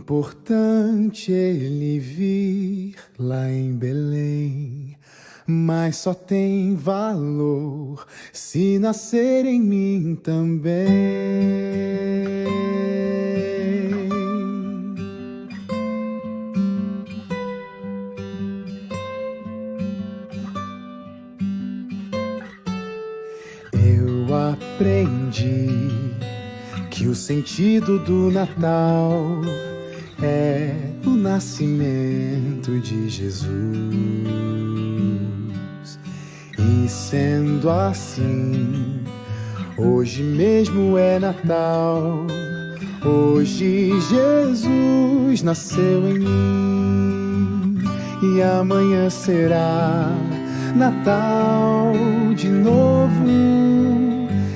importante ele vir lá em Belém, mas só tem valor se nascer em mim também. Eu aprendi que o sentido do Natal é o nascimento de Jesus. E sendo assim, hoje mesmo é Natal. Hoje Jesus nasceu em mim e amanhã será Natal de novo.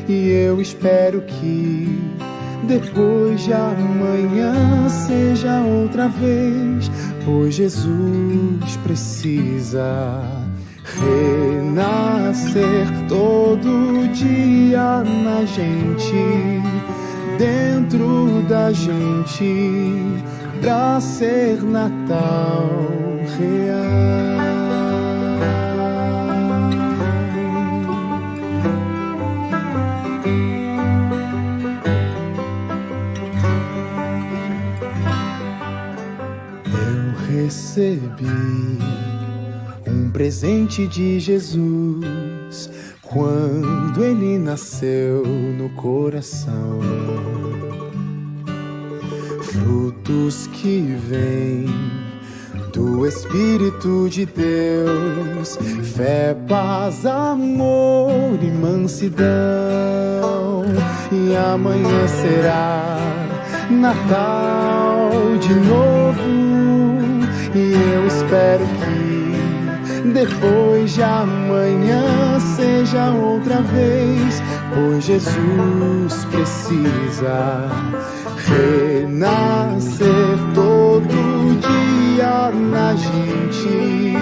E eu espero que depois de amanhã seja outra vez, pois Jesus precisa renascer todo dia na gente, dentro da gente, pra ser Natal real. Recebi um presente de Jesus quando ele nasceu no coração. Frutos que vêm do Espírito de Deus, fé, paz, amor e mansidão. E amanhã será Natal de novo. E eu espero que depois de amanhã seja outra vez, pois Jesus precisa renascer todo dia na gente,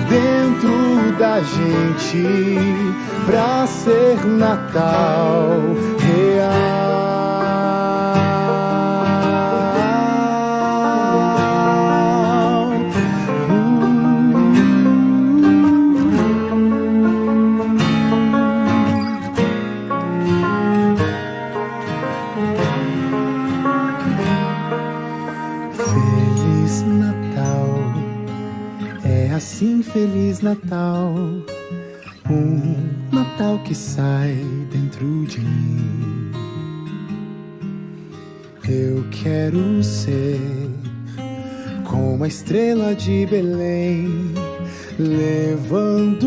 dentro da gente, pra ser Natal real. Feliz Natal, um Natal que sai dentro de mim. Eu quero ser como a estrela de Belém, levando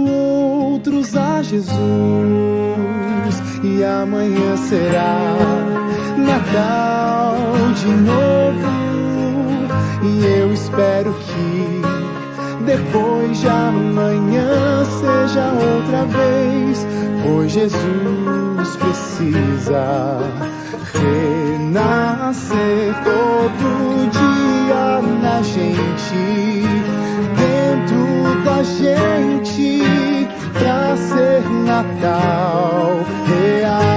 outros a Jesus. E amanhã será Natal de novo. E eu espero que depois de amanhã seja outra vez, pois Jesus precisa renascer todo dia na gente, dentro da gente, pra ser Natal real.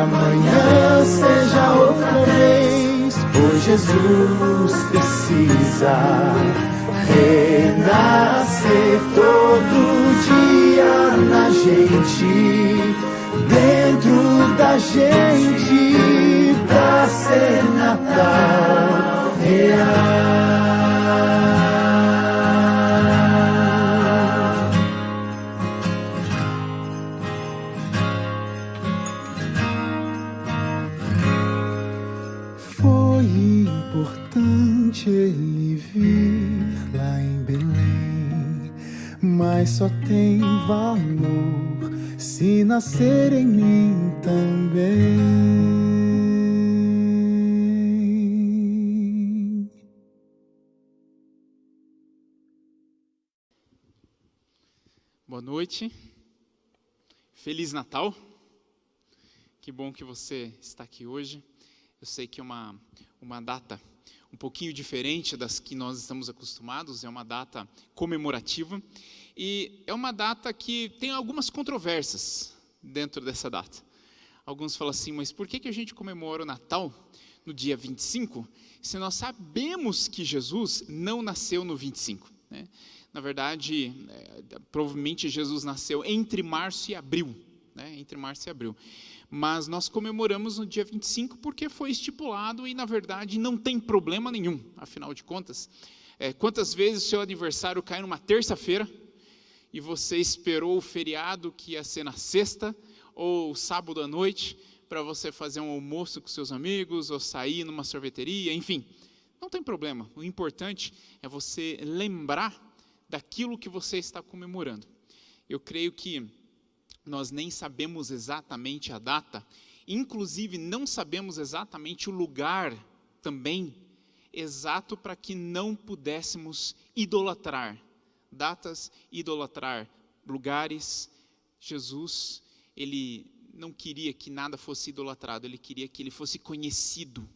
Amanhã seja outra vez, pois Jesus precisa renascer todo dia na gente, dentro da gente, pra ser Natal real. Ele vir lá em Belém, mas só tem valor se nascer em mim também. Boa noite, Feliz Natal, que bom que você está aqui hoje. Eu sei que é uma data um pouquinho diferente das que nós estamos acostumados, é uma data comemorativa, e é uma data que tem algumas controvérsias dentro dessa data. Alguns falam assim, mas por que a gente comemora o Natal no dia 25, se nós sabemos que Jesus não nasceu no 25, né? Na verdade, provavelmente Jesus nasceu entre março e abril, né? Entre março e abril. Mas nós comemoramos no dia 25 porque foi estipulado e, na verdade, não tem problema nenhum. Afinal de contas, quantas vezes o seu aniversário cai numa terça-feira e você esperou o feriado que ia ser na sexta ou sábado à noite para você fazer um almoço com seus amigos ou sair numa sorveteria, enfim. Não tem problema. O importante é você lembrar daquilo que você está comemorando. Eu creio que nós nem sabemos exatamente a data, inclusive não sabemos exatamente o lugar também exato para que não pudéssemos idolatrar datas, idolatrar lugares. Jesus, ele não queria que nada fosse idolatrado, ele queria que ele fosse conhecido.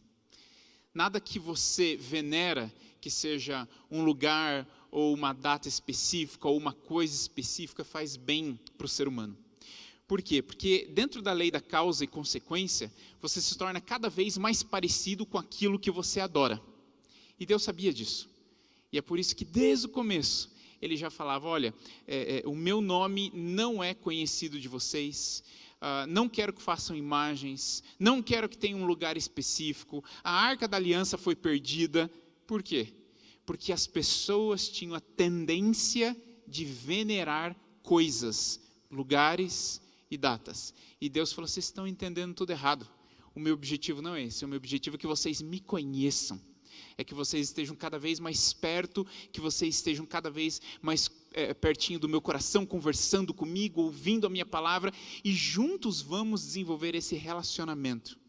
Nada que você venera, que seja um lugar ou uma data específica ou uma coisa específica, faz bem para o ser humano. Por quê? Porque dentro da lei da causa e consequência, você se torna cada vez mais parecido com aquilo que você adora. E Deus sabia disso. E é por isso que desde o começo, ele já falava, olha, o meu nome não é conhecido de vocês, não quero que façam imagens, não quero que tenham um lugar específico, a Arca da Aliança foi perdida. Por quê? Porque as pessoas tinham a tendência de venerar coisas, lugares e datas. E Deus falou, vocês estão entendendo tudo errado. O meu objetivo não é esse, o meu objetivo é que vocês me conheçam. É que vocês estejam cada vez mais perto, que vocês estejam cada vez mais pertinho do meu coração, conversando comigo, ouvindo a minha palavra, e juntos vamos desenvolver esse relacionamento.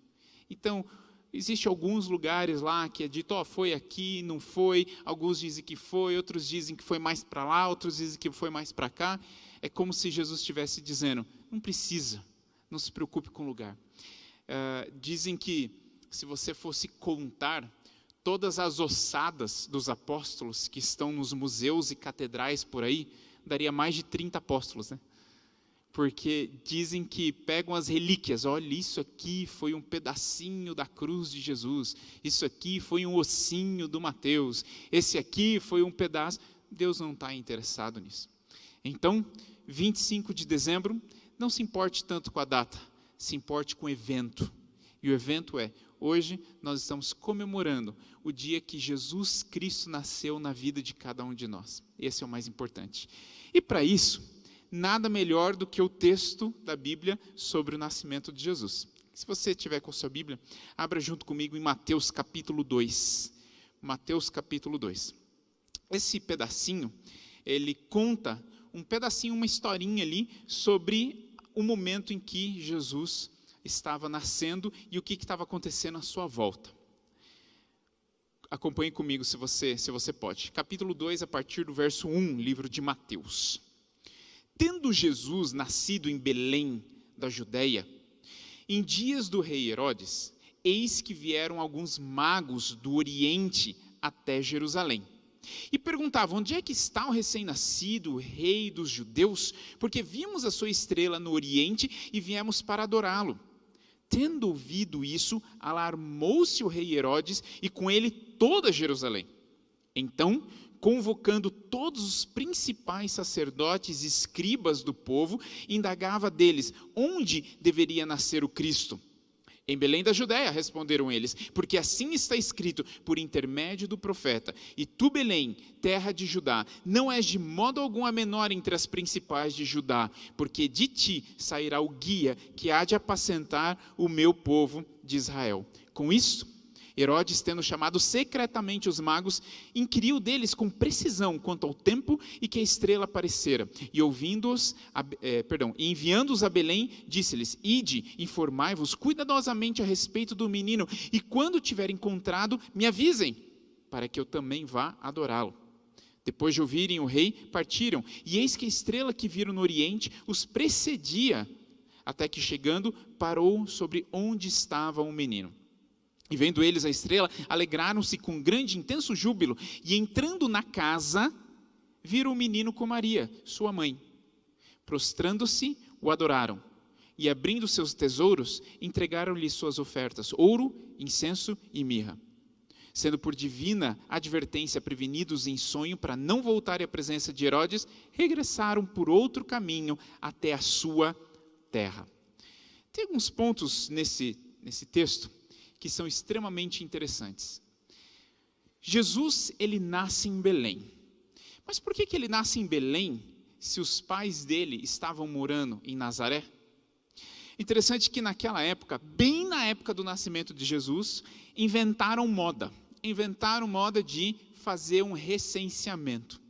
Então, existem alguns lugares lá que é dito, foi aqui, não foi, alguns dizem que foi, outros dizem que foi mais para lá, outros dizem que foi mais para cá. É como se Jesus estivesse dizendo, não precisa, não se preocupe com o lugar. Dizem que se você fosse contar todas as ossadas dos apóstolos que estão nos museus e catedrais por aí, daria mais de 30 apóstolos, né? Porque dizem que pegam as relíquias, olha, isso aqui foi um pedacinho da cruz de Jesus, isso aqui foi um ossinho do Mateus, esse aqui foi um pedaço. Deus não está interessado nisso. Então, 25 de dezembro, não se importe tanto com a data, se importe com o evento. E o evento hoje nós estamos comemorando o dia que Jesus Cristo nasceu na vida de cada um de nós. Esse é o mais importante. E para isso, nada melhor do que o texto da Bíblia sobre o nascimento de Jesus. Se você tiver com a sua Bíblia, abra junto comigo em Mateus capítulo 2. Mateus capítulo 2. Esse pedacinho, ele conta um pedacinho, uma historinha ali sobre o momento em que Jesus estava nascendo e o que estava acontecendo à sua volta. Acompanhe comigo se você pode. Capítulo 2, a partir do verso 1, livro de Mateus. Tendo Jesus nascido em Belém da Judeia, em dias do rei Herodes, eis que vieram alguns magos do Oriente até Jerusalém. E perguntavam, onde é que está o recém-nascido, o rei dos judeus? Porque vimos a sua estrela no Oriente e viemos para adorá-lo. Tendo ouvido isso, alarmou-se o rei Herodes e com ele toda Jerusalém. Então, convocando todos os principais sacerdotes e escribas do povo, indagava deles onde deveria nascer o Cristo. Em Belém da Judeia, responderam eles, porque assim está escrito por intermédio do profeta. E tu, Belém, terra de Judá, não és de modo algum a menor entre as principais de Judá, porque de ti sairá o guia que há de apacentar o meu povo de Israel. Com isso, Herodes, tendo chamado secretamente os magos, inquiriu deles com precisão quanto ao tempo e que a estrela aparecera. E enviando-os a Belém, disse-lhes, ide, informai-vos cuidadosamente a respeito do menino, e quando tiver encontrado, me avisem, para que eu também vá adorá-lo. Depois de ouvirem o rei, partiram, e eis que a estrela que viram no oriente os precedia, até que chegando, parou sobre onde estava o menino. E vendo eles a estrela, alegraram-se com grande e intenso júbilo. E entrando na casa, viram o menino com Maria, sua mãe. Prostrando-se, o adoraram. E abrindo seus tesouros, entregaram-lhe suas ofertas, ouro, incenso e mirra. Sendo por divina advertência prevenidos em sonho para não voltarem à presença de Herodes, regressaram por outro caminho até a sua terra. Tem alguns pontos nesse texto que são extremamente interessantes. Jesus, ele nasce em Belém. Mas por que ele nasce em Belém se os pais dele estavam morando em Nazaré? Interessante que naquela época, bem na época do nascimento de Jesus, inventaram moda de fazer um recenseamento.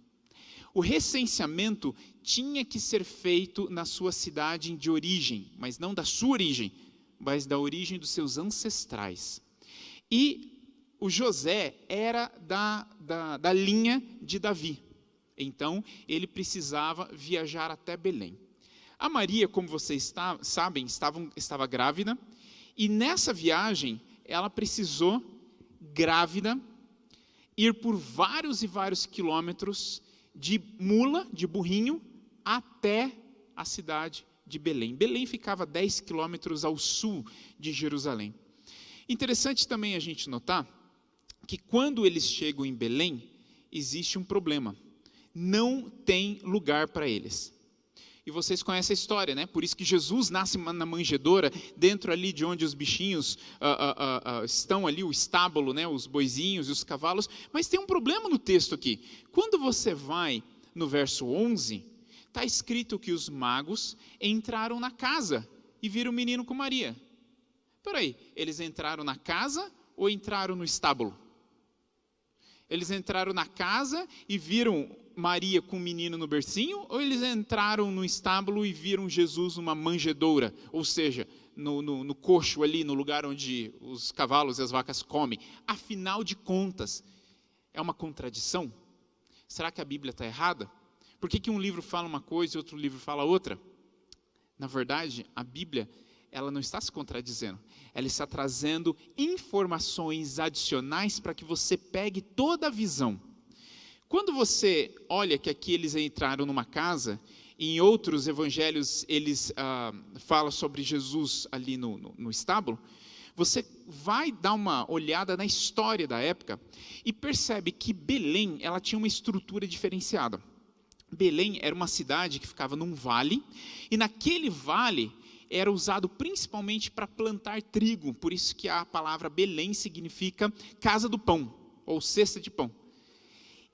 O recenseamento tinha que ser feito na sua cidade de origem, mas não da sua origem, mas da origem dos seus ancestrais. E o José era da linha de Davi, então ele precisava viajar até Belém. A Maria, como vocês sabem, estava grávida, e nessa viagem ela precisou, grávida, ir por vários e vários quilômetros de mula, de burrinho, até a cidade de Belém. Belém ficava 10 quilômetros ao sul de Jerusalém. Interessante também a gente notar que quando eles chegam em Belém, existe um problema. Não tem lugar para eles. E vocês conhecem a história, né? Por isso que Jesus nasce na manjedoura, dentro ali de onde os bichinhos estão ali, o estábulo, né? Os boizinhos e os cavalos. Mas tem um problema no texto aqui. Quando você vai no verso 11, está escrito que os magos entraram na casa e viram o menino com Maria. Peraí, eles entraram na casa ou entraram no estábulo? Eles entraram na casa e viram Maria com o menino no bercinho, ou eles entraram no estábulo e viram Jesus numa manjedoura, ou seja, no coxo ali, no lugar onde os cavalos e as vacas comem? Afinal de contas, é uma contradição? Será que a Bíblia está errada? Por que um livro fala uma coisa e outro livro fala outra? Na verdade, a Bíblia, ela não está se contradizendo. Ela está trazendo informações adicionais para que você pegue toda a visão. Quando você olha que aqui eles entraram numa casa, em outros evangelhos eles falam sobre Jesus ali no estábulo, você vai dar uma olhada na história da época e percebe que Belém, ela tinha uma estrutura diferenciada. Belém era uma cidade que ficava num vale, e naquele vale era usado principalmente para plantar trigo, por isso que a palavra Belém significa casa do pão, ou cesta de pão.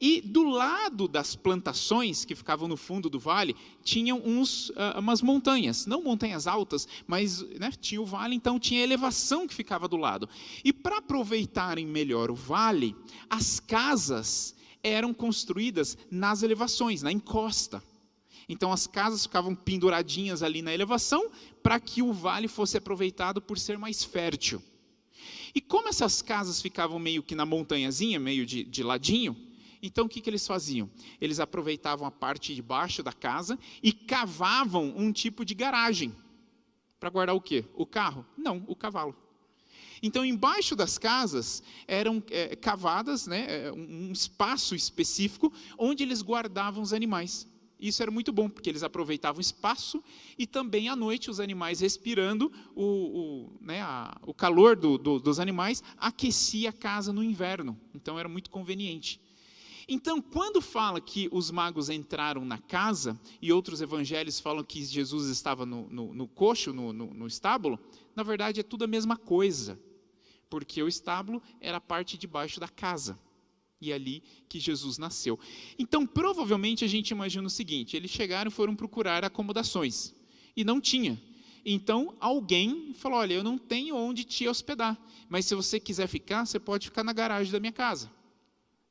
E do lado das plantações que ficavam no fundo do vale, tinham umas montanhas, não montanhas altas, mas tinha o vale, então tinha a elevação que ficava do lado. E para aproveitarem melhor o vale, as casas eram construídas nas elevações, na encosta. Então as casas ficavam penduradinhas ali na elevação, para que o vale fosse aproveitado por ser mais fértil. E como essas casas ficavam meio que na montanhazinha, meio de ladinho, então o que eles faziam? Eles aproveitavam a parte de baixo da casa e cavavam um tipo de garagem. Para guardar o quê? O carro? Não, o cavalo. Então, embaixo das casas eram cavadas, um espaço específico onde eles guardavam os animais. Isso era muito bom, porque eles aproveitavam o espaço e também à noite os animais respirando, o calor dos animais aquecia a casa no inverno. Então, era muito conveniente. Então, quando fala que os magos entraram na casa, e outros evangelhos falam que Jesus estava no coxo, no estábulo, na verdade é tudo a mesma coisa, porque o estábulo era a parte de baixo da casa, e é ali que Jesus nasceu. Então, provavelmente a gente imagina o seguinte: eles chegaram e foram procurar acomodações, e não tinha. Então, alguém falou: olha, eu não tenho onde te hospedar, mas se você quiser ficar, você pode ficar na garagem da minha casa.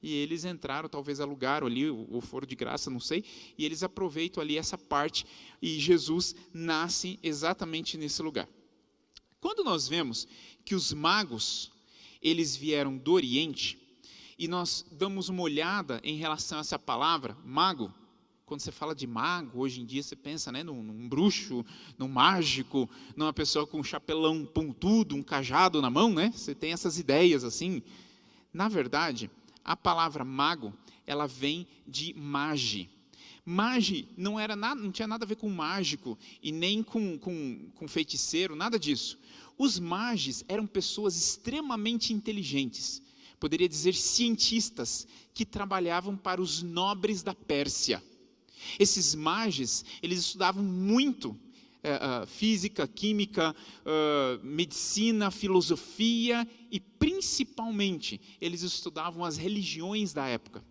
E eles entraram, talvez alugaram ali, ou foram de graça, não sei, e eles aproveitam ali essa parte, e Jesus nasce exatamente nesse lugar. Quando nós vemos que os magos, eles vieram do Oriente, e nós damos uma olhada em relação a essa palavra, mago, Quando você fala de mago, hoje em dia você pensa, né, num bruxo, num mágico, numa pessoa com um chapelão pontudo, um cajado na mão, né? Você tem essas ideias assim. Na verdade, a palavra mago, ela vem de magi. Magi não tinha nada a ver com mágico e nem com feiticeiro, nada disso. Os magis eram pessoas extremamente inteligentes, poderia dizer cientistas, que trabalhavam para os nobres da Pérsia. Esses magis, eles estudavam muito física, química, medicina, filosofia e principalmente eles estudavam as religiões da época.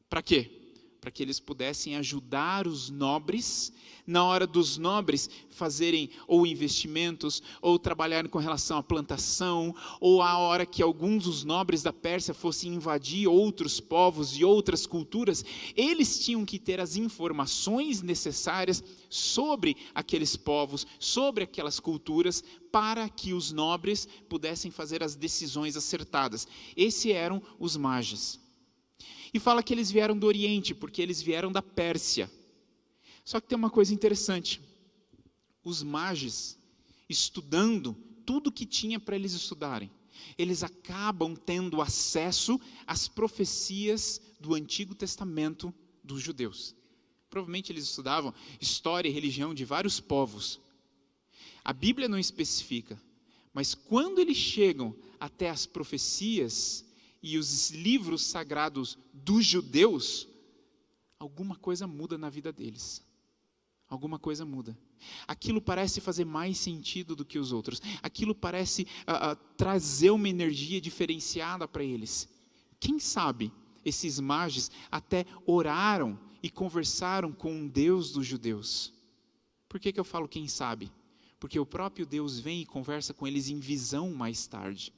Para quê? Para que eles pudessem ajudar os nobres, na hora dos nobres fazerem ou investimentos, ou trabalharem com relação à plantação, ou a hora que alguns dos nobres da Pérsia fossem invadir outros povos e outras culturas, eles tinham que ter as informações necessárias sobre aqueles povos, sobre aquelas culturas, para que os nobres pudessem fazer as decisões acertadas. Esses eram os magis. E fala que eles vieram do Oriente, porque eles vieram da Pérsia. Só que tem uma coisa interessante. Os magis, estudando tudo que tinha para eles estudarem, eles acabam tendo acesso às profecias do Antigo Testamento dos judeus. Provavelmente eles estudavam história e religião de vários povos. A Bíblia não especifica, mas quando eles chegam até as profecias e os livros sagrados dos judeus, alguma coisa muda na vida deles. Alguma coisa muda. Aquilo parece fazer mais sentido do que os outros. Aquilo parece trazer uma energia diferenciada para eles. Quem sabe esses magis até oraram e conversaram com um Deus dos judeus. Por que eu falo quem sabe? Porque o próprio Deus vem e conversa com eles em visão mais tarde.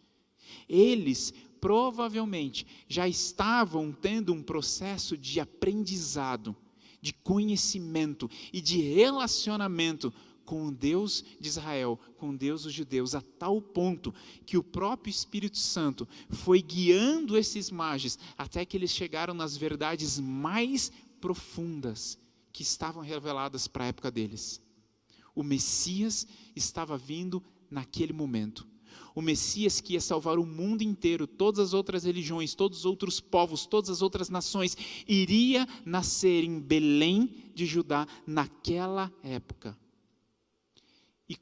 Eles provavelmente já estavam tendo um processo de aprendizado, de conhecimento e de relacionamento com o Deus de Israel, com o Deus dos judeus, a tal ponto que o próprio Espírito Santo foi guiando esses magis até que eles chegaram nas verdades mais profundas que estavam reveladas para a época deles. O Messias estava vindo naquele momento. O Messias que ia salvar o mundo inteiro, todas as outras religiões, todos os outros povos, todas as outras nações, iria nascer em Belém de Judá naquela época. E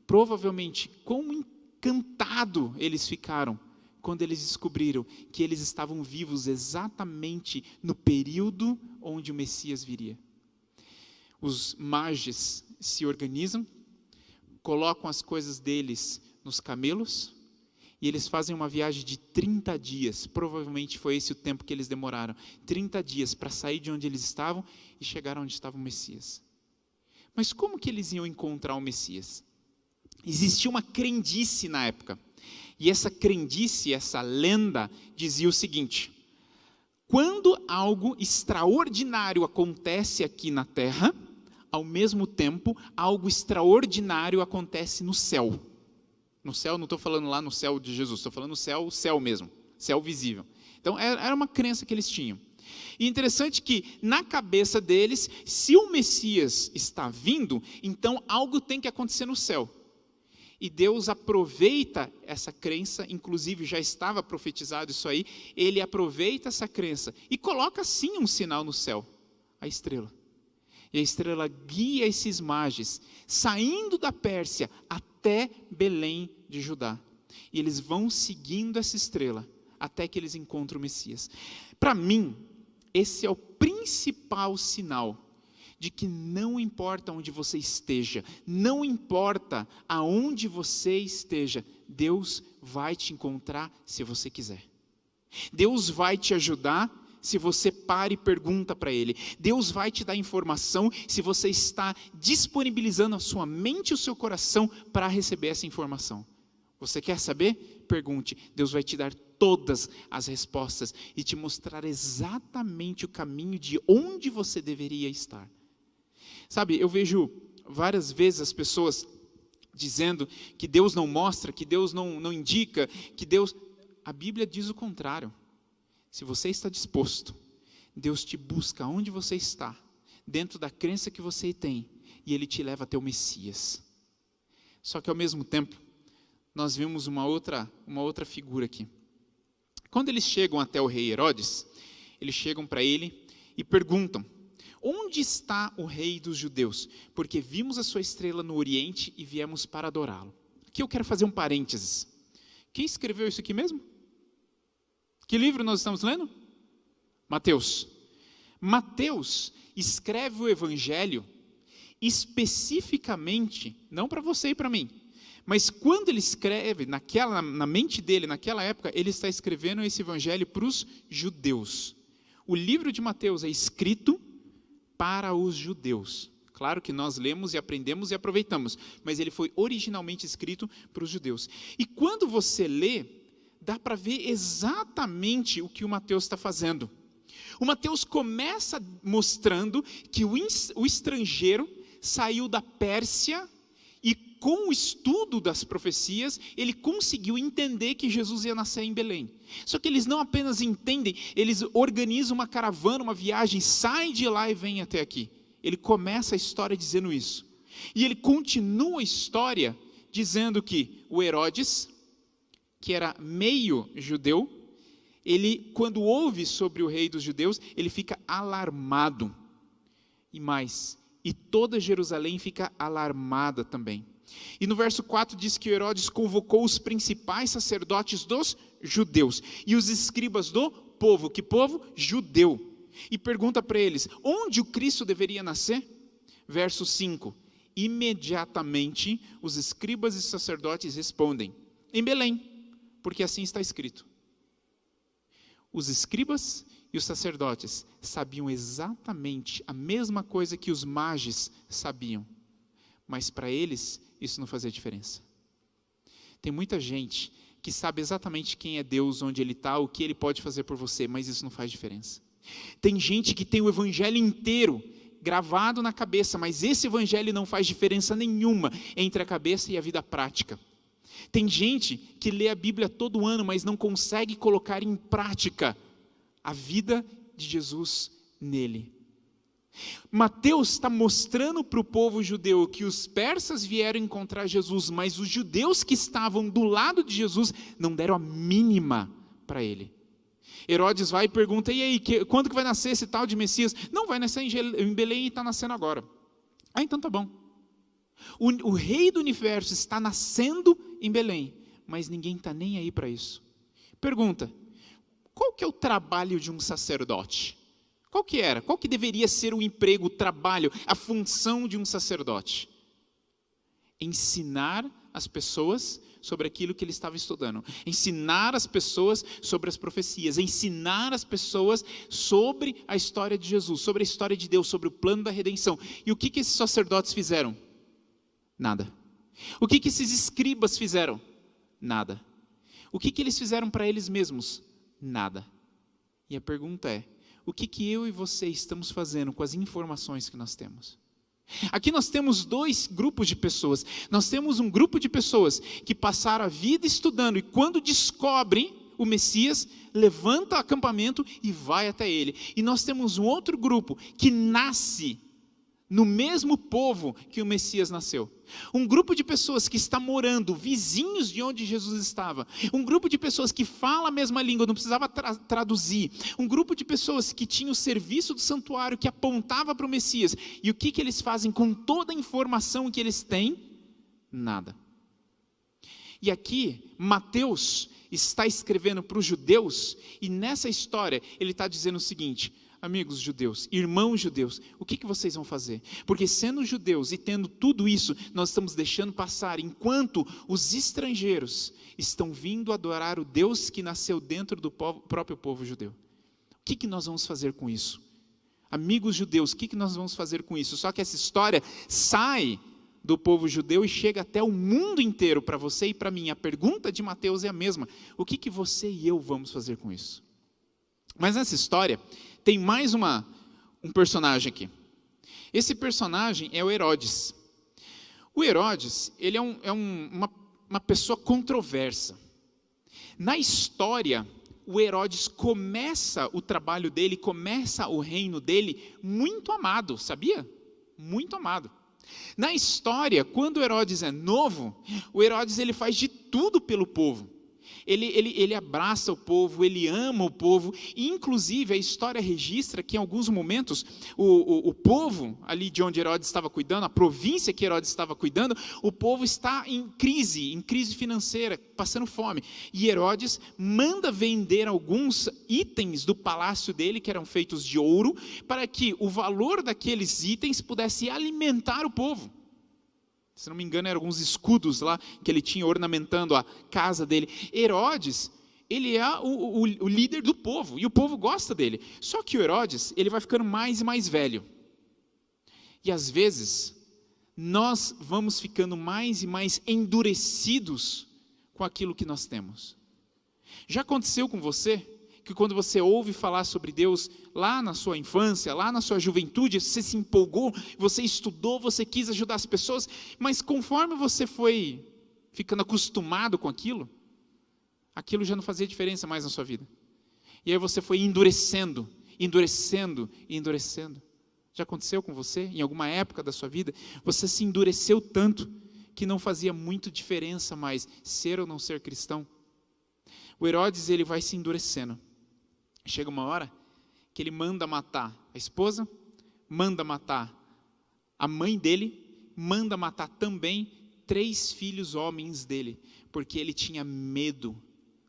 provavelmente, quão encantado eles ficaram quando eles descobriram que eles estavam vivos exatamente no período onde o Messias viria. Os magis se organizam, colocam as coisas deles nos camelos, e eles fazem uma viagem de 30 dias, provavelmente foi esse o tempo que eles demoraram, 30 dias para sair de onde eles estavam e chegar onde estava o Messias. Mas como que eles iam encontrar o Messias? Existia uma crendice na época, e essa crendice, essa lenda, dizia o seguinte: quando algo extraordinário acontece aqui na terra, ao mesmo tempo, algo extraordinário acontece no céu. No céu, não estou falando lá no céu de Jesus, estou falando no céu mesmo, céu visível. Então, era uma crença que eles tinham. E interessante que, na cabeça deles, se o Messias está vindo, então algo tem que acontecer no céu. E Deus aproveita essa crença, inclusive já estava profetizado isso aí, ele aproveita essa crença e coloca sim um sinal no céu, a estrela. E a estrela guia esses magis, saindo da Pérsia até Belém de Judá. E eles vão seguindo essa estrela, até que eles encontram o Messias. Para mim, esse é o principal sinal de que não importa onde você esteja, não importa aonde você esteja, Deus vai te encontrar se você quiser. Deus vai te ajudar se você para e pergunta para Ele. Deus vai te dar informação se você está disponibilizando a sua mente e o seu coração para receber essa informação. Você quer saber? Pergunte. Deus vai te dar todas as respostas e te mostrar exatamente o caminho de onde você deveria estar. Sabe, eu vejo várias vezes as pessoas dizendo que Deus não mostra, que Deus não indica, que Deus... A Bíblia diz o contrário. Se você está disposto, Deus te busca onde você está, dentro da crença que você tem, e Ele te leva até o Messias. Só que ao mesmo tempo, nós vimos uma outra figura aqui. Quando eles chegam até o rei Herodes, eles chegam para ele e perguntam: onde está o rei dos judeus? Porque vimos a sua estrela no Oriente e viemos para adorá-lo. Aqui eu quero fazer um parênteses. Quem escreveu isso aqui mesmo? Que livro nós estamos lendo? Mateus. Mateus escreve o evangelho especificamente, não para você e para mim, mas quando ele escreve, na mente dele, naquela época, ele está escrevendo esse evangelho para os judeus. O livro de Mateus é escrito para os judeus. Claro que nós lemos e aprendemos e aproveitamos, mas ele foi originalmente escrito para os judeus. E quando você lê, dá para ver exatamente o que o Mateus está fazendo. O Mateus começa mostrando que o estrangeiro saiu da Pérsia e com o estudo das profecias, ele conseguiu entender que Jesus ia nascer em Belém. Só que eles não apenas entendem, eles organizam uma caravana, uma viagem, saem de lá e vêm até aqui. Ele começa a história dizendo isso. E ele continua a história dizendo que o Herodes, que era meio judeu, ele, quando ouve sobre o rei dos judeus, ele fica alarmado. E mais, e toda Jerusalém fica alarmada também. E no verso 4 diz que Herodes convocou os principais sacerdotes dos judeus e os escribas do povo. Que povo? Judeu. E pergunta para eles, onde o Cristo deveria nascer? Verso 5, imediatamente os escribas e sacerdotes respondem, em Belém, porque assim está escrito. Os escribas e os sacerdotes sabiam exatamente a mesma coisa que os mages sabiam, mas para eles isso não fazia diferença. Tem muita gente que sabe exatamente quem é Deus, onde Ele está, o que Ele pode fazer por você, mas isso não faz diferença. Tem gente que tem o evangelho inteiro gravado na cabeça, mas esse evangelho não faz diferença nenhuma entre a cabeça e a vida prática. Tem gente que lê a Bíblia todo ano, mas não consegue colocar em prática a vida de Jesus nele. Mateus está mostrando para o povo judeu que os persas vieram encontrar Jesus, mas os judeus que estavam do lado de Jesus não deram a mínima para ele. Herodes vai e pergunta, e aí, quando que vai nascer esse tal de Messias? Não, vai nascer em Belém e está nascendo agora. Ah, então tá bom. O rei do universo está nascendo em Belém, mas ninguém está nem aí para isso. Pergunta, qual que é o trabalho de um sacerdote? Qual que era? Qual que deveria ser o emprego, o trabalho, a função de um sacerdote? Ensinar as pessoas sobre aquilo que ele estava estudando. Ensinar as pessoas sobre as profecias. Ensinar as pessoas sobre a história de Jesus, sobre a história de Deus, sobre o plano da redenção. E o que esses sacerdotes fizeram? Nada. O que esses escribas fizeram? Nada. O que eles fizeram para eles mesmos? Nada. E a pergunta é, o que eu e você estamos fazendo com as informações que nós temos? Aqui nós temos dois grupos de pessoas. Nós temos um grupo de pessoas que passaram a vida estudando e quando descobrem o Messias, levanta o acampamento e vai até ele. E nós temos um outro grupo que nasce no mesmo povo que o Messias nasceu. Um grupo de pessoas que está morando, vizinhos de onde Jesus estava. Um grupo de pessoas que fala a mesma língua, não precisava traduzir. Um grupo de pessoas que tinha o serviço do santuário, que apontava para o Messias. E o que eles fazem com toda a informação que eles têm? Nada. E aqui, Mateus está escrevendo para os judeus, e nessa história ele está dizendo o seguinte, amigos judeus, irmãos judeus, o que vocês vão fazer? Porque sendo judeus e tendo tudo isso, nós estamos deixando passar, enquanto os estrangeiros estão vindo adorar o Deus que nasceu dentro do próprio povo judeu. O que nós vamos fazer com isso? Amigos judeus, o que nós vamos fazer com isso? Só que essa história sai do povo judeu e chega até o mundo inteiro, para você e para mim. A pergunta de Mateus é a mesma. O que você e eu vamos fazer com isso? Mas nessa história, tem mais um personagem aqui. Esse personagem é o Herodes. O Herodes, ele é uma pessoa controversa. Na história, o Herodes começa o trabalho dele, começa o reino dele muito amado, sabia? Muito amado. Na história, quando Herodes é novo, o Herodes ele faz de tudo pelo povo. Ele abraça o povo, ele ama o povo, e inclusive a história registra que em alguns momentos o povo ali de onde Herodes estava cuidando, a província que Herodes estava cuidando, o povo está em crise financeira, passando fome. E Herodes manda vender alguns itens do palácio dele, que eram feitos de ouro, para que o valor daqueles itens pudesse alimentar o povo. Se não me engano, eram alguns escudos lá que ele tinha ornamentando a casa dele. Herodes, ele é o líder do povo, e o povo gosta dele. Só que o Herodes, ele vai ficando mais e mais velho. E às vezes, nós vamos ficando mais e mais endurecidos com aquilo que nós temos. Já aconteceu com você? Que quando você ouve falar sobre Deus lá na sua infância, lá na sua juventude, você se empolgou, você estudou, você quis ajudar as pessoas, mas conforme você foi ficando acostumado com aquilo já não fazia diferença mais na sua vida. E aí você foi endurecendo. Já aconteceu com você? Em alguma época da sua vida, você se endureceu tanto que não fazia muito diferença mais ser ou não ser cristão. O Herodes, ele vai se endurecendo. Chega uma hora que ele manda matar a esposa, manda matar a mãe dele, manda matar também 3 filhos homens dele, porque ele tinha medo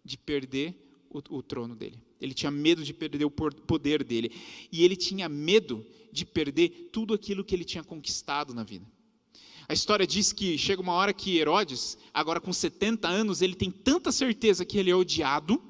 de perder o trono dele. Ele tinha medo de perder o poder dele. E ele tinha medo de perder tudo aquilo que ele tinha conquistado na vida. A história diz que chega uma hora que Herodes, agora com 70 anos, ele tem tanta certeza que ele é odiado,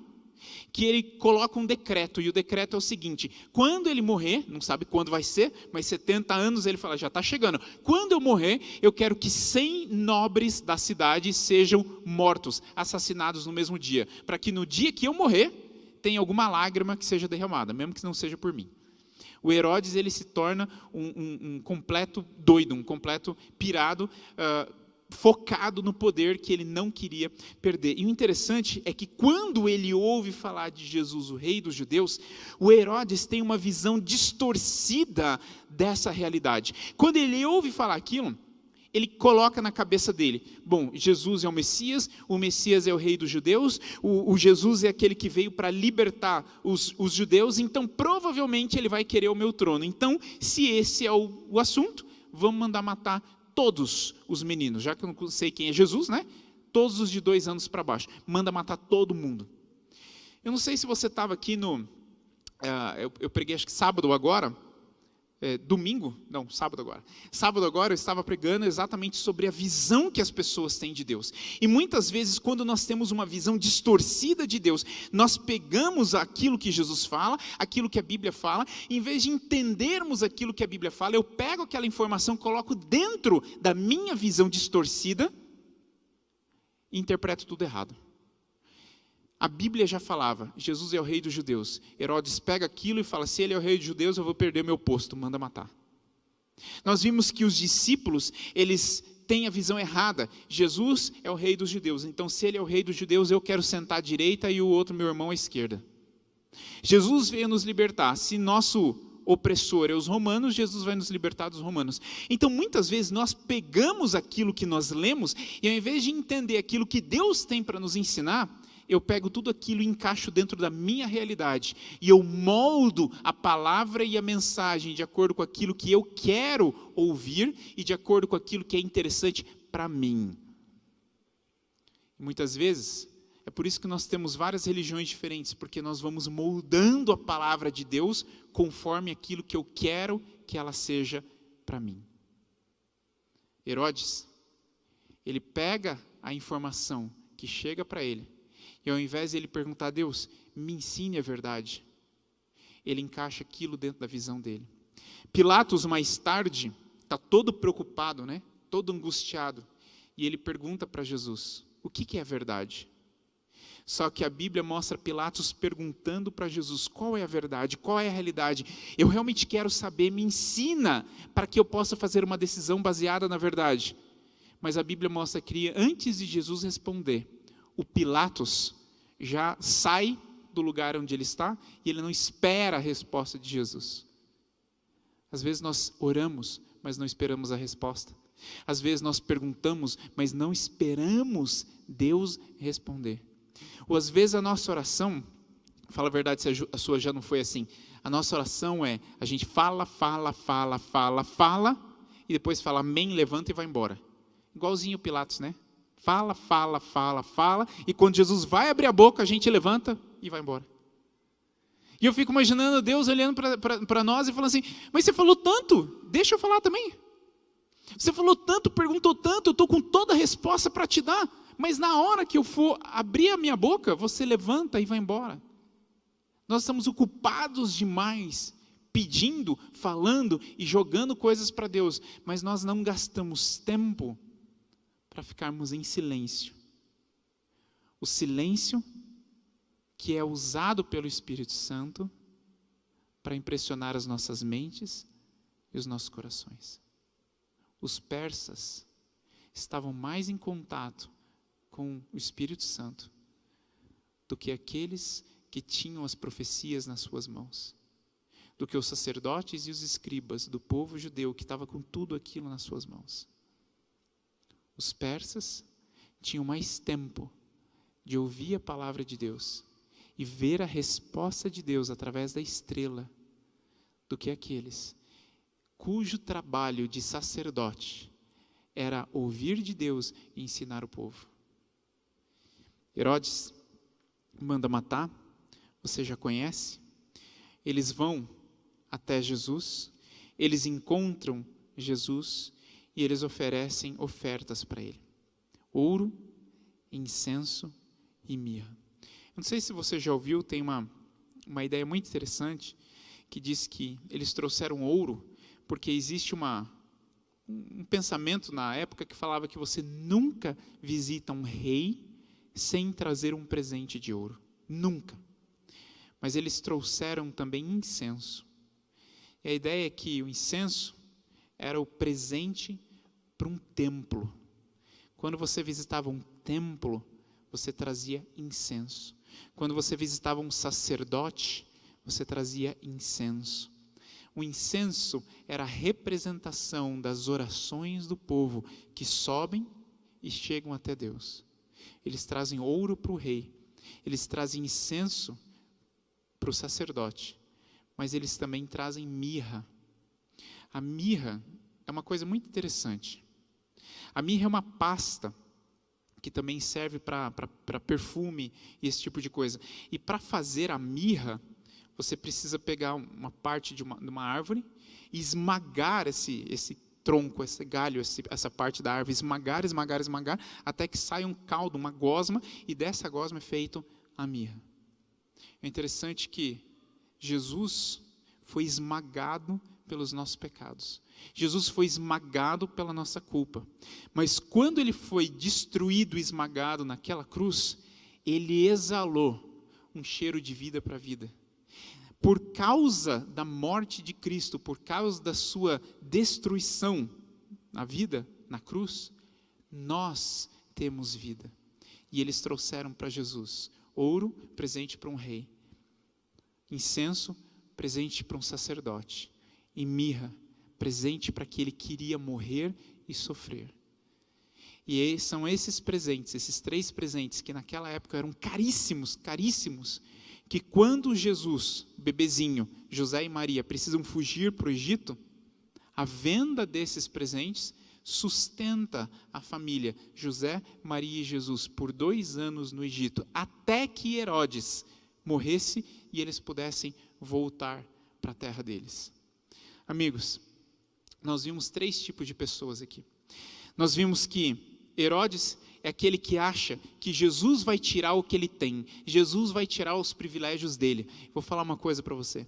que ele coloca um decreto, e o decreto é o seguinte: quando ele morrer, não sabe quando vai ser, mas 70 anos ele fala, já está chegando, quando eu morrer, eu quero que 100 nobres da cidade sejam mortos, assassinados no mesmo dia, para que no dia que eu morrer, tenha alguma lágrima que seja derramada, mesmo que não seja por mim. O Herodes, ele se torna um completo doido, um completo pirado, focado no poder que ele não queria perder. E o interessante é que quando ele ouve falar de Jesus, o rei dos judeus, o Herodes tem uma visão distorcida dessa realidade. Quando ele ouve falar aquilo, ele coloca na cabeça dele, bom, Jesus é o Messias é o rei dos judeus, o Jesus é aquele que veio para libertar os judeus, então provavelmente ele vai querer o meu trono. Então, se esse é o assunto, vamos mandar matar todos os meninos, já que eu não sei quem é Jesus, né? Todos os de 2 anos para baixo, manda matar todo mundo. Eu não sei se você estava aqui eu preguei acho que sábado agora, sábado agora eu estava pregando exatamente sobre a visão que as pessoas têm de Deus, e muitas vezes quando nós temos uma visão distorcida de Deus, nós pegamos aquilo que Jesus fala, aquilo que a Bíblia fala, em vez de entendermos aquilo que a Bíblia fala, eu pego aquela informação, coloco dentro da minha visão distorcida, e interpreto tudo errado. A Bíblia já falava, Jesus é o rei dos judeus. Herodes pega aquilo e fala, se ele é o rei dos judeus, eu vou perder meu posto, manda matar. Nós vimos que os discípulos, eles têm a visão errada. Jesus é o rei dos judeus, então se ele é o rei dos judeus, eu quero sentar à direita e o outro, meu irmão, à esquerda. Jesus veio nos libertar. Se nosso opressor é os romanos, Jesus vai nos libertar dos romanos. Então muitas vezes nós pegamos aquilo que nós lemos, e ao invés de entender aquilo que Deus tem para nos ensinar, eu pego tudo aquilo e encaixo dentro da minha realidade, e eu moldo a palavra e a mensagem de acordo com aquilo que eu quero ouvir, e de acordo com aquilo que é interessante para mim. Muitas vezes, é por isso que nós temos várias religiões diferentes, porque nós vamos moldando a palavra de Deus, conforme aquilo que eu quero que ela seja para mim. Herodes, ele pega a informação que chega para ele, e ao invés de ele perguntar a Deus, me ensine a verdade, ele encaixa aquilo dentro da visão dele. Pilatos, mais tarde, está todo preocupado, né? Todo angustiado, e ele pergunta para Jesus, o que é a verdade? Só que a Bíblia mostra Pilatos perguntando para Jesus, qual é a verdade, qual é a realidade? Eu realmente quero saber, me ensina, para que eu possa fazer uma decisão baseada na verdade. Mas a Bíblia mostra que antes de Jesus responder, o Pilatos já sai do lugar onde ele está e ele não espera a resposta de Jesus. Às vezes nós oramos, mas não esperamos a resposta. Às vezes nós perguntamos, mas não esperamos Deus responder. Ou às vezes a nossa oração, fala a verdade se a sua já não foi assim, a nossa oração é, a gente fala, e depois fala amém, levanta e vai embora. Igualzinho Pilatos, né? Fala, e quando Jesus vai abrir a boca, a gente levanta e vai embora. E eu fico imaginando Deus olhando para nós e falando assim, mas você falou tanto, deixa eu falar também. Você falou tanto, perguntou tanto, eu estou com toda a resposta para te dar, mas na hora que eu for abrir a minha boca, você levanta e vai embora. Nós estamos ocupados demais, pedindo, falando e jogando coisas para Deus, mas nós não gastamos tempo para ficarmos em silêncio. O silêncio que é usado pelo Espírito Santo para impressionar as nossas mentes e os nossos corações. Os persas estavam mais em contato com o Espírito Santo do que aqueles que tinham as profecias nas suas mãos, do que os sacerdotes e os escribas do povo judeu que estava com tudo aquilo nas suas mãos. Os persas tinham mais tempo de ouvir a palavra de Deus e ver a resposta de Deus através da estrela do que aqueles cujo trabalho de sacerdote era ouvir de Deus e ensinar o povo. Herodes manda matar, você já conhece. Eles vão até Jesus, eles encontram Jesus e eles oferecem ofertas para ele. Ouro, incenso e mirra. Não sei se você já ouviu, tem uma ideia muito interessante que diz que eles trouxeram ouro porque existe um pensamento na época que falava que você nunca visita um rei sem trazer um presente de ouro. Nunca. Mas eles trouxeram também incenso. E a ideia é que o incenso era o presente para um templo. Quando você visitava um templo, você trazia incenso. Quando você visitava um sacerdote, você trazia incenso. O incenso era a representação das orações do povo que sobem e chegam até Deus. Eles trazem ouro para o rei, eles trazem incenso para o sacerdote, mas eles também trazem mirra. A mirra é uma coisa muito interessante. A mirra é uma pasta que também serve para perfume e esse tipo de coisa. E para fazer a mirra, você precisa pegar uma parte de uma árvore e esmagar esse tronco, esse galho, essa parte da árvore, esmagar, até que saia um caldo, uma gosma, e dessa gosma é feito a mirra. É interessante que Jesus foi esmagado pelos nossos pecados. Jesus foi esmagado pela nossa culpa. Mas quando ele foi destruído, esmagado naquela cruz, ele exalou um cheiro de vida para a vida. Por causa da morte de Cristo, por causa da sua destruição na vida, na cruz, nós temos vida. E eles trouxeram para Jesus ouro, presente para um rei, incenso, presente para um sacerdote, e mirra, presente para que ele queria morrer e sofrer. E são esses presentes, esses 3 presentes, que naquela época eram caríssimos, que quando Jesus, bebezinho, José e Maria, precisam fugir para o Egito, a venda desses presentes sustenta a família José, Maria e Jesus por 2 anos no Egito, até que Herodes morresse e eles pudessem voltar para a terra deles. Amigos, nós vimos 3 tipos de pessoas aqui. Nós vimos que Herodes é aquele que acha que Jesus vai tirar o que ele tem, Jesus vai tirar os privilégios dele. Vou falar uma coisa para você.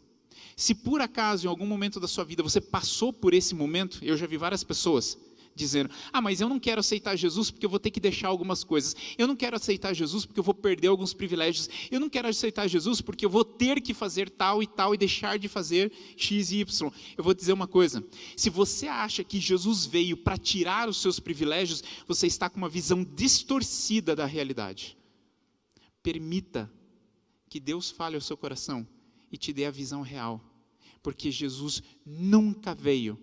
Se por acaso, em algum momento da sua vida, você passou por esse momento, eu já vi várias pessoas dizendo, mas eu não quero aceitar Jesus porque eu vou ter que deixar algumas coisas. Eu não quero aceitar Jesus porque eu vou perder alguns privilégios. Eu não quero aceitar Jesus porque eu vou ter que fazer tal e tal e deixar de fazer X e Y. Eu vou dizer uma coisa, se você acha que Jesus veio para tirar os seus privilégios, você está com uma visão distorcida da realidade. Permita que Deus fale ao seu coração e te dê a visão real. Porque Jesus nunca veio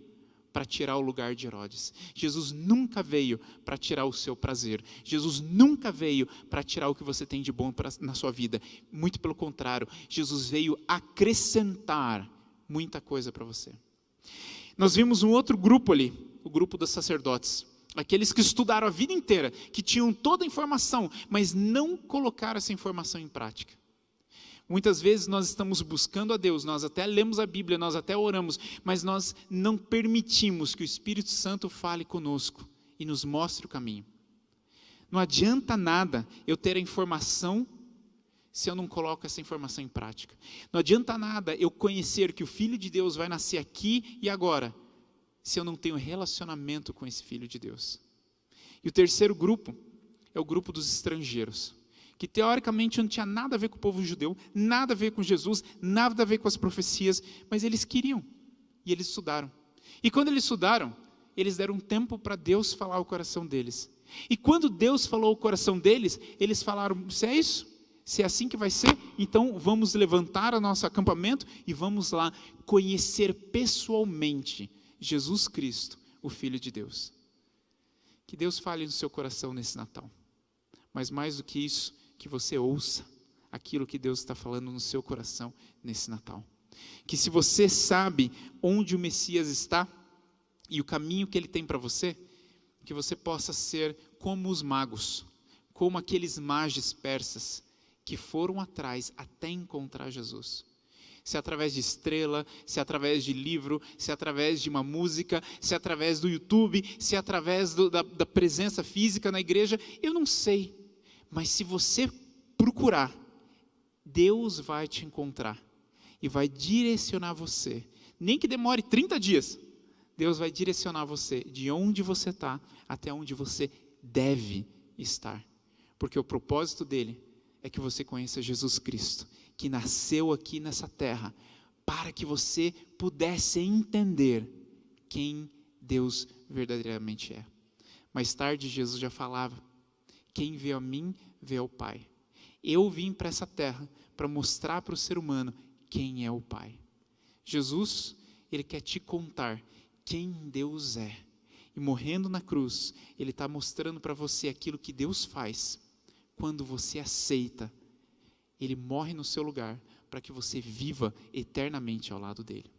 para tirar o lugar de Herodes. Jesus nunca veio para tirar o seu prazer. Jesus nunca veio para tirar o que você tem de bom na sua vida. Muito pelo contrário, Jesus veio acrescentar muita coisa para você. Nós vimos um outro grupo ali, o grupo dos sacerdotes. Aqueles que estudaram a vida inteira, que tinham toda a informação, mas não colocaram essa informação em prática. Muitas vezes nós estamos buscando a Deus, nós até lemos a Bíblia, nós até oramos, mas nós não permitimos que o Espírito Santo fale conosco e nos mostre o caminho. Não adianta nada eu ter a informação se eu não coloco essa informação em prática. Não adianta nada eu conhecer que o Filho de Deus vai nascer aqui e agora, se eu não tenho relacionamento com esse Filho de Deus. E o terceiro grupo é o grupo dos estrangeiros, que teoricamente não tinha nada a ver com o povo judeu, nada a ver com Jesus, nada a ver com as profecias, mas eles queriam, e eles estudaram. E quando eles estudaram, eles deram um tempo para Deus falar o coração deles. E quando Deus falou o coração deles, eles falaram, se é isso, se é assim que vai ser, então vamos levantar o nosso acampamento e vamos lá conhecer pessoalmente Jesus Cristo, o Filho de Deus. Que Deus fale no seu coração nesse Natal. Mas mais do que isso, que você ouça aquilo que Deus está falando no seu coração nesse Natal. Que se você sabe onde o Messias está e o caminho que ele tem para você, que você possa ser como os magos, como aqueles mages persas que foram atrás até encontrar Jesus. Se é através de estrela, se é através de livro, se é através de uma música, se é através do YouTube, se é através da presença física na igreja, eu não sei. Mas se você procurar, Deus vai te encontrar e vai direcionar você. Nem que demore 30 dias, Deus vai direcionar você de onde você está até onde você deve estar. Porque o propósito dele é que você conheça Jesus Cristo, que nasceu aqui nessa terra, para que você pudesse entender quem Deus verdadeiramente é. Mais tarde Jesus já falava, quem vê a mim, vê ao Pai. Eu vim para essa terra para mostrar para o ser humano quem é o Pai. Jesus, ele quer te contar quem Deus é. E morrendo na cruz, ele está mostrando para você aquilo que Deus faz. Quando você aceita, ele morre no seu lugar para que você viva eternamente ao lado dele.